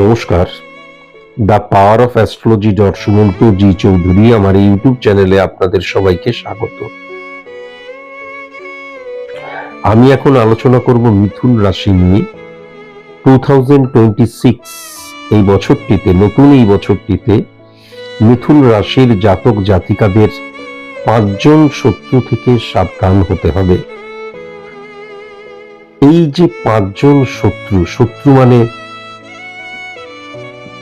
নমস্কার, the power of astrology Sumanta ji Chowdhury আমার YouTube চ্যানেলে আপনাদের সবাইকে স্বাগত। আমি এখন আলোচনা করব মিথুন রাশি নিয়ে। 2026 এই বছরটিতে, নতুন এই বছরটিতে মিথুন রাশির জাতক জাতিকাদের 5 জন শত্রু থেকে সাবধান হতে হবে। এই যে 5 জন শত্রু মানে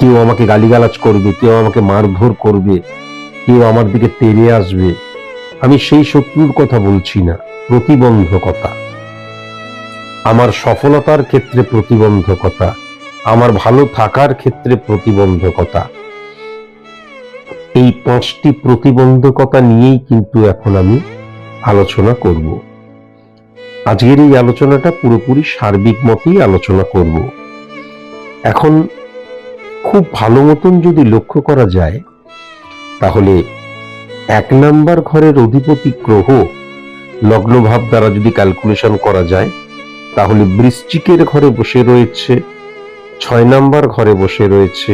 কেউ আমাকে গালিগালাজ করবে, কেউ আমাকে মারধর করবে, কেউ আমার দিকে তেড়ে আসবে, আমি সেই শত্রুর কথা বলছি না। প্রতিবন্ধকতা, আমার সফলতার ক্ষেত্রে প্রতিবন্ধকতা, আমার ভালো থাকার ক্ষেত্রে প্রতিবন্ধকতা, এই 5টি প্রতিবন্ধকতা নিয়েই কিন্তু এখন আমি আলোচনা করব। আজকের এই আলোচনাটা পুরোপুরি সার্বিক মতেই আলোচনা করব। এখন খুব ভালো মতন যদি লক্ষ্য করা যায়, তাহলে 1 নাম্বার ঘরের অধিপতি গ্রহ লগ্নভাব দ্বারা যদি ক্যালকুলেশন করা যায়, তাহলে বৃশ্চিকের ঘরে বসে রয়েছে, 6 নাম্বার ঘরে বসে রয়েছে,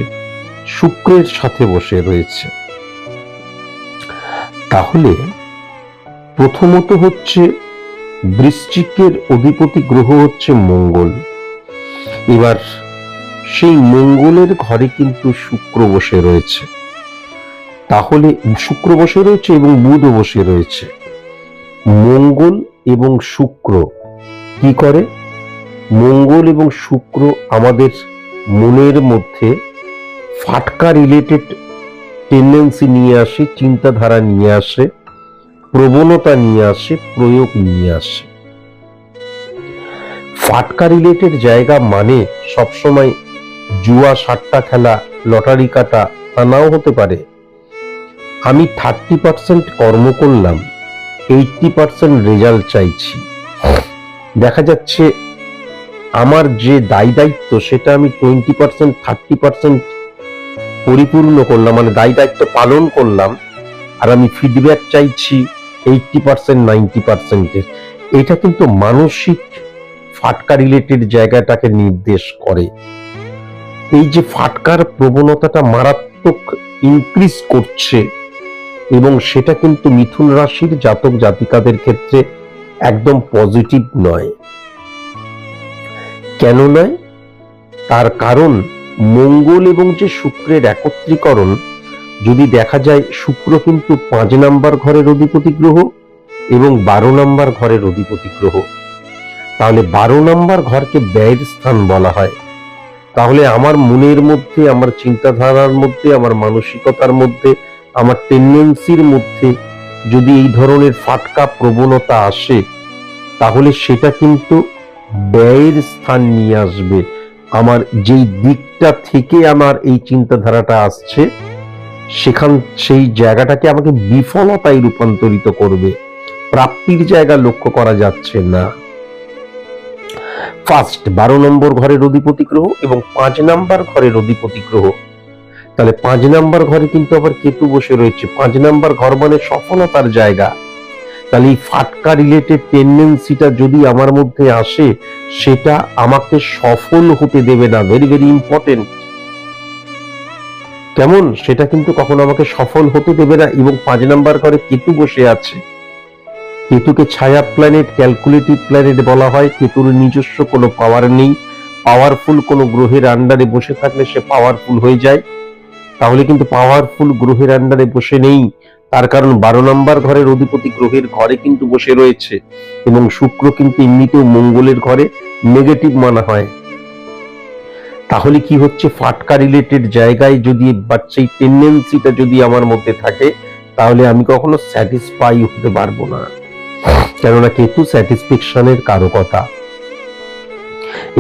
শুক্রের সাথে বসে রয়েছে। তাহলে প্রথমত হচ্ছে বৃশ্চিকের অধিপতি গ্রহ হচ্ছে মঙ্গল। এবার সেই মঙ্গলের ঘরে কিন্তু শুক্র বসে রয়েছে। তাহলে শুক্র বসে রয়েছে এবং বুধও বসে রয়েছে। মঙ্গল এবং শুক্র কি করে? মঙ্গল এবং শুক্র আমাদের মনের মধ্যে ফাটকা রিলেটেড টেন্ডেন্সি নিয়ে আসে, চিন্তাধারা নিয়ে আসে, প্রবণতা নিয়ে আসে, প্রয়োগ নিয়ে আসে। ফাটকা রিলেটেড জায়গা মানে সবসময় জুয়া সাট্টা খেলা, লটারি কাটা, তা নাও হতে পারে। আমি 30% কর্ম করলাম, 80% রেজাল্ট চাইছি। দেখা যাচ্ছে আমার যে দায়িত্ব সেটা আমি 20% 30% পরিপূর্ণ করলাম, মানে দায়িত্ব পালন করলাম, আর আমি ফিডব্যাক চাইছি 80% 90%-এর। এটা কিন্তু মানসিক ফাটকা রিলেটেড জায়গাটাকে নির্দেশ করে। এই যে ফাটকার প্রবণতাটা মারাত্মক ইনক্রিজ করছে, এবং সেটা কিন্তু মিথুন রাশির জাতক জাতিকাদের ক্ষেত্রে একদম পজিটিভ নয়। কেন নয়? তার কারণ মঙ্গল এবং যে শুক্রের একত্রীকরণ যদি দেখা যায়, শুক্র কিন্তু 5 নাম্বার ঘরের অধিপতি গ্রহ এবং 12 নাম্বার ঘরের অধিপতি গ্রহ। তাহলে 12 নাম্বার ঘরকে ব্যয়ের স্থান বলা হয়। তাহলে আমার মনের মধ্যে, আমার চিন্তাধারার মধ্যে, আমার মানসিকতার মধ্যে, আমার টেন্ডেন্সির মধ্যে যদি এই ধরনের ফাটকা প্রবণতা আসে, তাহলে সেটা কিন্তু ব্যয়ের স্থান নিয়ে আসবে। আমার যেই দিকটা থেকে আমার এই চিন্তাধারাটা আসছে, সেই জায়গাটাকে আমাকে বিফলতায় রূপান্তরিত করবে। প্রাপ্তির জায়গা লক্ষ্য করা যাচ্ছে না। ফার্স্ট 12 নম্বর ঘরের অধিপতি গ্রহ এবং 5 নাম্বার ঘরের অধিপতি গ্রহ। তাহলে 5 নাম্বার ঘরে কিন্তু আবার কেতু বসে রয়েছে। 5 নাম্বার ঘর মানে সফলতার জায়গা। তাহলে এই ফাটকা রিলেটেড টেন্ডেন্সিটা যদি আমার মধ্যে আসে, সেটা আমাকে সফল হতে দেবে না। Very very important. কেমন? সেটা কিন্তু কখনো আমাকে সফল হতে দেবে না। এবং 5 নাম্বার ঘরে কেতু বসে আছে। কেতুকে ছায়া প্ল্যানেট, ক্যালকুলেটিভ প্ল্যানেট বলা হয়। কেতুর নিজস্ব কোনো পাওয়ার নেই। পাওয়ারফুল কোনো গ্রহের আন্ডারে বসে থাকলে সে পাওয়ারফুল হয়ে যায়। তাহলে কিন্তু পাওয়ারফুল গ্রহের আন্ডারে বসে নেই। তার কারণ 12 নম্বর ঘরের অধিপতি গ্রহের ঘরে কিন্তু বসে রয়েছে, এবং শুক্র কিন্তু এমনিতেও মঙ্গলের ঘরে নেগেটিভ মানা হয়। তাহলে কি হচ্ছে, ফাটকা রিলেটেড জায়গায় যদি বা সেই টেন্ডেন্সিটা যদি আমার মধ্যে থাকে, তাহলে আমি কখনো স্যাটিসফাই হতে পারবো না, কেননা কেতু স্যাটিসফ্যাকশনের কারকতা।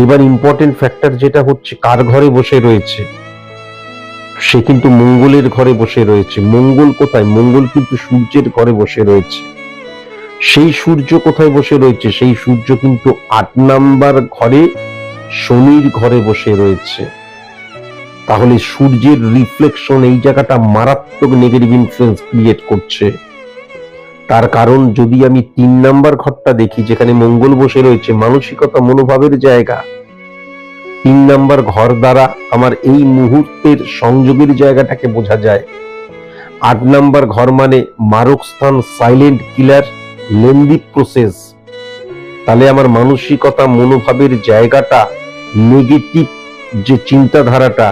এবার ইম্পর্টেন্ট ফ্যাক্টর যেটা হচ্ছে, কার ঘরে বসে রয়েছে, সে কিন্তু মঙ্গলের ঘরে বসে রয়েছে। মঙ্গল কোথায়? মঙ্গল কিন্তু সূর্যের ঘরে বসে রয়েছে। সেই সূর্য কোথায় বসে রয়েছে? সেই সূর্য কিন্তু 8 নাম্বার ঘরে শনির ঘরে বসে রয়েছে। তাহলে সূর্যের রিফ্লেকশন এই জায়গাটা মারাত্মক নেগেটিভ ইনফ্লুয়েন্স ক্রিয়েট করছে। তার কারণ যদি আমি 3 নাম্বার ঘরটা দেখি, যেখানে মঙ্গল বসে রয়েছে, মানসিকতা মনোভাবের জায়গা, 3 নাম্বার ঘর দ্বারা আমার এই মুহূর্তের সংযোগের জায়গাটাকে বোঝা যায়। 8 নাম্বার ঘর মানে মারক স্থান, সাইলেন্ট কিলার, লেন্দি প্রসেস। তাহলে আমার মানসিকতা মনোভাবের জায়গাটা, নেগেটিভ যে চিন্তাধারাটা,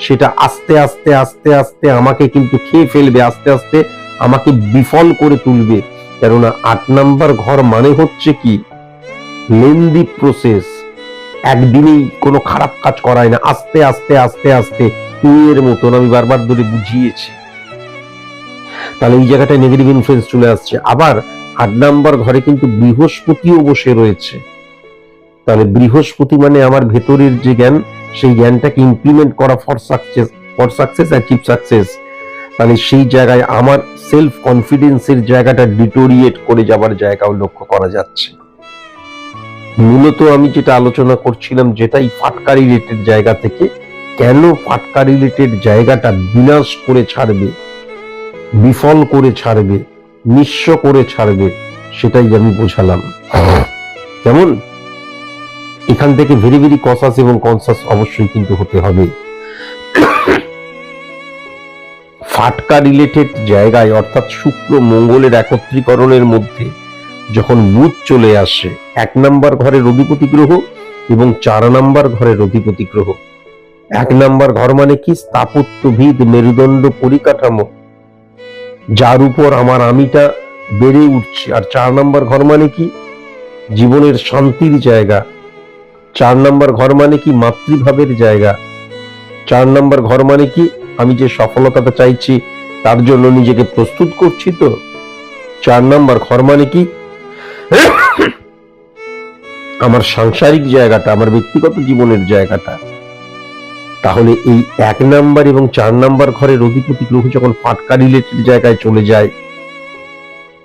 সেটা আস্তে আস্তে আস্তে আস্তে আমাকে কিন্তু খেয়ে ফেলবে, আস্তে আস্তে আমাকে বিফল করে তুলবে। কেননা 8 নাম্বার ঘর মানে হচ্ছে কি, লেন্দি প্রসেস। একদিনেই কোনো খারাপ কাজ করায় না, আস্তে আস্তে আস্তে আস্তে এর মতন আমি বারবার ধরে বুঝিয়েছি। তাহলে এই জায়গাটায় নেগেটিভ ইনফ্লুয়েন্স চলে আসছে। আবার 8 নাম্বার ঘরে কিন্তু বৃহস্পতিও বসে রয়েছে। তাহলে বৃহস্পতি মানে আমার ভেতরের যে জ্ঞান, সেই জ্ঞানটাকে ইমপ্লিমেন্ট করা ফর সাকসেস, অ্যাচিভ সাকসেস। তাহলে সেই জায়গায় আমার সেলফ কনফিডেন্সের জায়গাটা ডিটোরিয়েট করে যাবার জায়গাও লক্ষ্য করা যাচ্ছে। মূলত আমি যেটা আলোচনা করছিলাম, যেটাই ফাটকা রিলেটেড জায়গা থেকে, কেন ফাটকা রিলেটেড জায়গাটা বিনাশ করে ছাড়বে, বিফল করে ছাড়বে, নিঃস্ব করে ছাড়বে, সেটাই আমি বোঝালাম। কেমন? এখান থেকে ভেরি ভেরি কসাস এবং কনসাস অবশ্যই কিন্তু হতে হবে। ফাটকা রিলেটেড জায়গায়, অর্থাৎ শুক্র মঙ্গলের একত্রীকরণের মধ্যে যখন বুধ চলে আসে, 1 নাম্বার ঘরের অধিপতি গ্রহ এবং 4 নাম্বার ঘরের অধিপতি গ্রহ। 1 নাম্বার ঘর মানে কি? স্থাপত্যভিদ, মেরুদণ্ড, পরিকাঠামো, যার উপর আমার আমিটা বেড়ে উঠছে। আর 4 নাম্বার ঘর মানে কি? জীবনের শান্তির জায়গা। 4 নাম্বার ঘর মানে কি? মাতৃভাবের জায়গা। 4 নাম্বার ঘর মানে কি? আমি যে সফলতাটা চাইছি তার জন্য নিজেকে প্রস্তুত করছি তো। 4 নাম্বার ঘর মানে কি? আমার সাংসারিক জায়গাটা, আমার ব্যক্তিগত জীবনের জায়গাটা। তাহলে এই 1 নাম্বার এবং 4 নাম্বার ঘরের অধিপতি গ্রহ যখন ফাটকা রিলেটেড জায়গায় চলে যায়,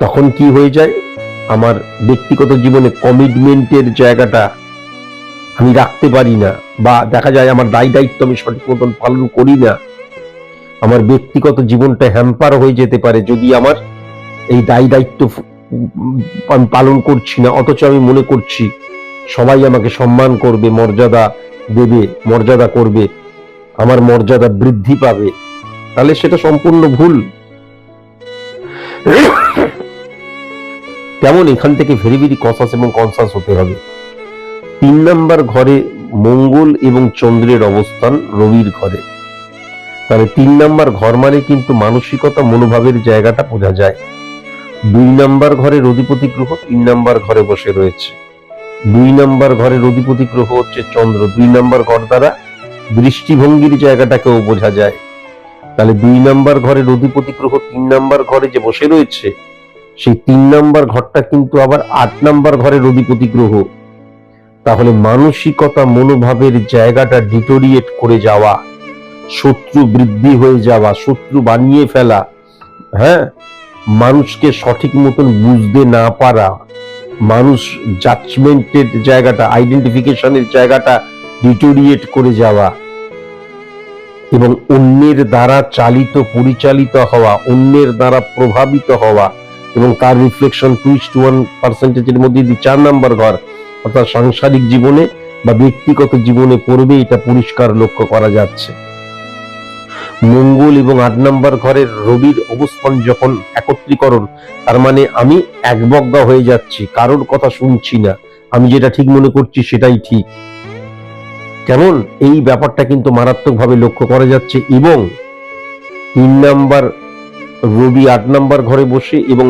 তখন কি হয়ে যায়? আমার ব্যক্তিগত জীবনে কমিটমেন্টের জায়গাটা আমি রাখতে পারি না, বা দেখা যায় আমার দায় দায়িত্ব আমি সঠিক মতন পালন করি না। আমার ব্যক্তিগত জীবনটা হ্যাম্পার হয়ে যেতে পারে যদি আমার এই দায় দায়িত্ব আমি পালন করছি না, অথচ আমি মনে করছি সবাই আমাকে সম্মান করবে, মর্যাদা দেবে, মর্যাদা করবে, আমার মর্যাদা বৃদ্ধি পাবে। তাহলে সেটা সম্পূর্ণ ভুল। তেমন এখান থেকে ভেরি ভেরি কসাস এবং কনসাস হতে হবে। 3 নাম্বার ঘরে মঙ্গল এবং চন্দ্রের অবস্থান রবির ঘরে। তাহলে 3 নাম্বার ঘর মানে কিন্তু মানসিকতা মনোভাবের জায়গাটা বোঝা যায়। 2 নাম্বার ঘরের অধিপতি গ্রহ 3 নাম্বার ঘরে বসে রয়েছে। 2 নাম্বার ঘরের অধিপতি গ্রহ হচ্ছে চন্দ্র। 2 নাম্বার ঘর দ্বারা দৃষ্টিভঙ্গির জায়গাটাকেও বোঝা যায়। তাহলে 2 নাম্বার ঘরের অধিপতি গ্রহ 3 নাম্বার ঘরে যে বসে রয়েছে, সেই 3 নাম্বার ঘরটা কিন্তু আবার 8 নাম্বার ঘরের অধিপতি গ্রহ। তাহলে মানসিকতা মনোভাবের জায়গাটা ডিটোরিয়েট করে যাওয়া, শত্রু বৃদ্ধি হয়ে যাওয়া, শত্রু বানিয়ে ফেলা, হ্যাঁ, মানুষকে সঠিক মতন বুঝতে না পারা, মানুষ জাজমেন্টের জায়গাটা, আইডেন্টিফিকেশনের জায়গাটা ডিটোরিয়েট করে যাওয়া, এবং অন্যের দ্বারা চালিত পরিচালিত হওয়া, অন্যের দ্বারা প্রভাবিত হওয়া, এবং তার রিফ্লেকশন 2:1% মধ্যে 4 নাম্বার ঘর অর্থাৎ সাংসারিক জীবনে বা ব্যক্তিগত জীবনে পড়বে, এটা পরিষ্কার লক্ষ্য করা যাচ্ছে। মঙ্গল এবং 8 নাম্বার ঘরের রবির অবস্থান যখন একত্রীকরণ, তার মানে আমি একবজ্ঞা হয়ে যাচ্ছি, কারোর কথা শুনছি না, আমি যেটা ঠিক মনে করছি সেটাই ঠিক। কেমন? এই ব্যাপারটা কিন্তু মারাত্মকভাবে লক্ষ্য করা যাচ্ছে। এবং 3 নাম্বার রবি 8 নাম্বার ঘরে বসে, এবং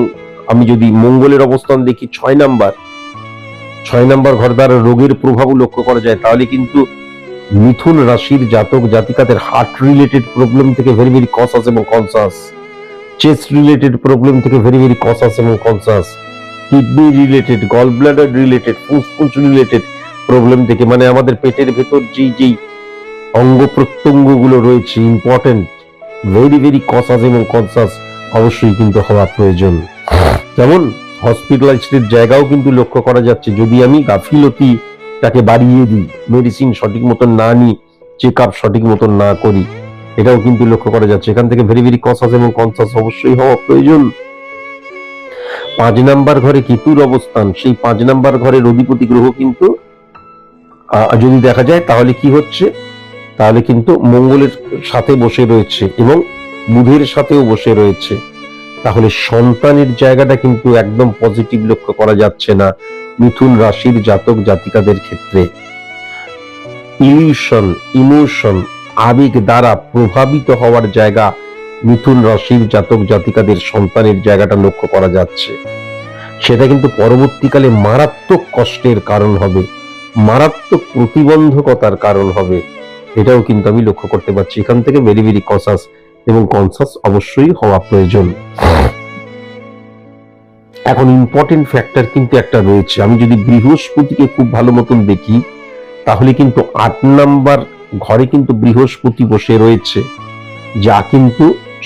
আমি যদি মঙ্গলের অবস্থান দেখি 6 নাম্বার ঘর দ্বারা রোগের প্রভাবও লক্ষ্য করা যায়, তাহলে কিন্তু মিথুন রাশির জাতক জাতিকাদের হার্ট রিলেটেড প্রবলেম থেকে ভেরি ভেরি কনসাস এবং কনসাস, চেস্ট রিলেটেড প্রবলেম থেকে ভেরি ভেরি কনসাস এবং conscious, kidney related, gall bladder related, ফুসফুস রিলেটেড প্রবলেম থেকে, মানে আমাদের পেটের ভেতর যেই অঙ্গ প্রত্যঙ্গ গুলো রয়েছে ইম্পর্টেন্ট, ভেরি ভেরি কনসাস এবং কনসাস অবশ্যই কিন্তু হওয়া প্রয়োজন। যেমন হসপিটালাইজড জায়গাও কিন্তু লক্ষ্য করা যাচ্ছে, যদি আমি গাফিলতিটাকে বাড়িয়ে দিই, মেডিসিন সঠিক মতন না নিই, চেক আপ সঠিক মতন না করি, এটাও কিন্তু লক্ষ্য করা যাচ্ছে। এখান থেকে ভেরি ভেরি কনসাস এবং কনসাস অবশ্যই হওয়া প্রয়োজন। 5 নাম্বার ঘরে কেতুর অবস্থান, সেই 5 নাম্বার ঘরের অধিপতি গ্রহ কিন্তু যদি দেখা যায় তাহলে কি হচ্ছে, তাহলে কিন্তু মঙ্গলের সাথে বসে রয়েছে এবং বুধের সাথেও বসে রয়েছে, তাহলে সন্তানের জায়গাটা কিন্তু একদম পজিটিভ লক্ষ্য করা যাচ্ছে না মিথুন রাশির জাতক জাতিকাদের ক্ষেত্রে। ইমোশন, আবেগ দ্বারা প্রভাবিত হওয়ার জায়গা মিথুন রাশির জাতক জাতিকাদের সন্তানের জায়গাটা লক্ষ্য করা যাচ্ছে। সেটা কিন্তু পরবর্তীকালে মারাত্মক কষ্টের কারণ হবে, মারাত্মক প্রতিবন্ধকতার কারণ হবে, এটাও কিন্তু আমি লক্ষ্য করতে পারছি। এখান থেকে ভেরি ভেরি কনসাস এবং কনসাস অবশ্যই হওয়া প্রয়োজন। এখন ইম্পর্টেন্ট ফ্যাক্টর কিন্তু একটা রয়েছে, আমি যদি বৃহস্পতিকে খুব ভালো মতন দেখি তাহলে কিন্তু 8 নাম্বার ঘরে কিন্তু বৃহস্পতি বসে রয়েছে, যা কিন্তু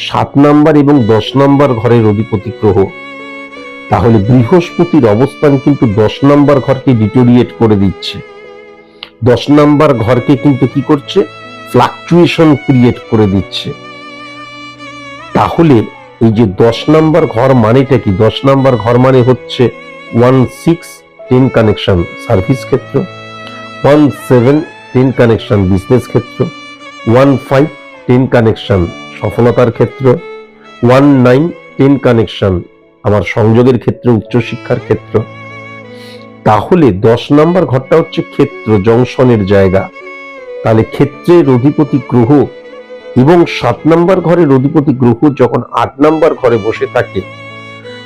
7 নাম্বার এবং 10 নাম্বার ঘরের অধিপতি গ্রহ। তাহলে বৃহস্পতির অবস্থান কিন্তু 10 নাম্বার ঘরকে ডিটোরিয়েট করে দিচ্ছে, 10 নাম্বার ঘরকে কিন্তু কি করছে, ফ্লাকচুয়েশন ক্রিয়েট করে দিচ্ছে। তাহলে এই যে 10 নাম্বার ঘর মানেটা কি, 10 নাম্বার ঘর মানে হচ্ছে 1-6-10 কানেকশন সার্ভিস ক্ষেত্র, 1-7-10 কানেকশন বিজনেস ক্ষেত্র, 1-5-10 কানেকশন সফলতার ক্ষেত্র, 1-9-10 কানেকশন আমার সংযোগের ক্ষেত্রে, উচ্চশিক্ষার ক্ষেত্র। তাহলে 10 নাম্বার ঘরটা হচ্ছে ক্ষেত্র, জংশনের জায়গা। তাহলে ক্ষেত্রের অধিপতি গ্রহ এবং 7 নাম্বার ঘরের অধিপতি গ্রহ যখন 8 নাম্বার ঘরে বসে থাকে,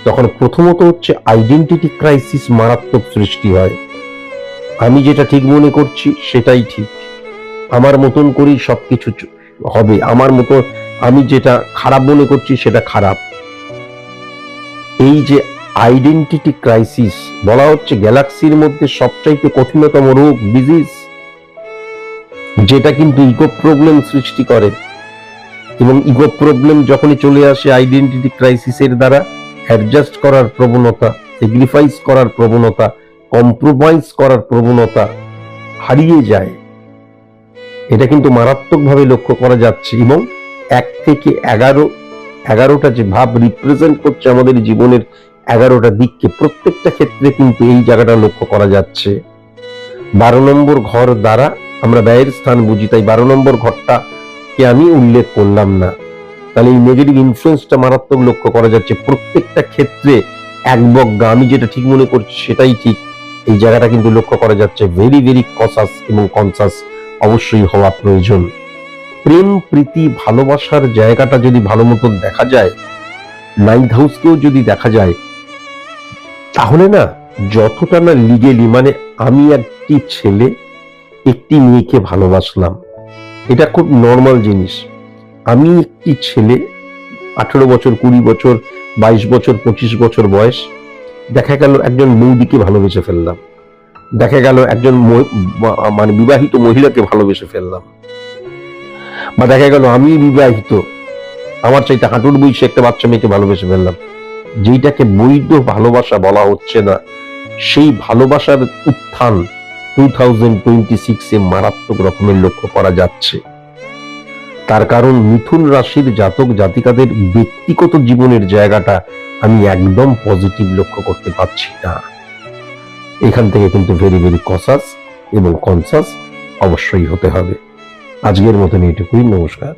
তখন প্রথমত হচ্ছে আইডেন্টিটি ক্রাইসিস মারাত্মক সৃষ্টি হয়। আমি যেটা ঠিক মনে করছি সেটাই ঠিক, আমার মতন করেই সবকিছু হবে, আমার মতো আমি যেটা খারাপ মনে করছি সেটা খারাপ। এই যে আইডেন্টিটি ক্রাইসিস বলা হচ্ছে গ্যালাক্সির মধ্যে সবচাইতে কঠিনতম রোগ, ডিজিজ, যেটা কিন্তু ইগো প্রবলেম সৃষ্টি করে, এবং ইগো প্রবলেম যখনই চলে আসে আইডেন্টিটি ক্রাইসিসের দ্বারা অ্যাডজাস্ট করার প্রবণতা, স্যাক্রিফাইস করার প্রবণতা, কম্প্রোমাইজ করার প্রবণতা হারিয়ে যায়। এটা কিন্তু মারাত্মকভাবে লক্ষ্য করা যাচ্ছে, এবং 1 থেকে 11টা যে ভাব রিপ্রেজেন্ট করছে আমাদের জীবনের 11টা দিককে, প্রত্যেকটা ক্ষেত্রে কিন্তু এই জায়গাটা লক্ষ্য করা যাচ্ছে। 12 নম্বর ঘর দ্বারা আমরা ব্যয়ের স্থান বুঝি, তাই 12 নম্বর ঘরটাকে আমি উল্লেখ করলাম না। তাহলে এই নেগেটিভ ইনফ্লুয়েন্সটা মারাত্মক লক্ষ্য করা যাচ্ছে প্রত্যেকটা ক্ষেত্রে। একবজ্ঞা, আমি যেটা ঠিক মনে করছি সেটাই ঠিক, এই জায়গাটা কিন্তু লক্ষ্য করা যাচ্ছে। ভেরি ভেরি কনসাস এবং কনসাস অবশ্যই হওয়া প্রয়োজন। প্রেম, প্রীতি, ভালোবাসার জায়গাটা যদি ভালো মতন দেখা যায়, 9th হাউসকেও যদি দেখা যায়, তাহলে না যতটা না লিগেলি, মানে আমি একটি ছেলে একটি মেয়েকে ভালোবাসলাম, এটা খুব নর্মাল জিনিস। আমি একটি ছেলে 18 বছর, 20 বছর, 22 বছর, 25 বছর বয়স, দেখা গেল একজন বৌদিকে ভালোবেসে ফেললাম, দেখা গেল একজন মানে বিবাহিত মহিলাকে ভালোবেসে ফেললাম, বা দেখা গেল আমি বিবাহিত, আমার চাইতে হাঁটুর বয়সে একটা বাচ্চা মেয়েকে ভালোবেসে ফেললাম। যেইটাকে বৈধ ভালোবাসা বলা হচ্ছে না, সেই ভালোবাসার উত্থান 2026-এ মারাত্মক রকমের লক্ষ্য করা যাচ্ছে। তার কারণ মিথুন রাশির জাতক জাতিকাদের ব্যক্তিগত জীবনের জায়গাটা আমি একদম পজিটিভ লক্ষ্য করতে পারছি না। এখান থেকে কিন্তু ভেরি ভেরি কনসাস এবং কনসাস অবশ্যই হতে হবে। আজকের মতন এটুকুই, নমস্কার।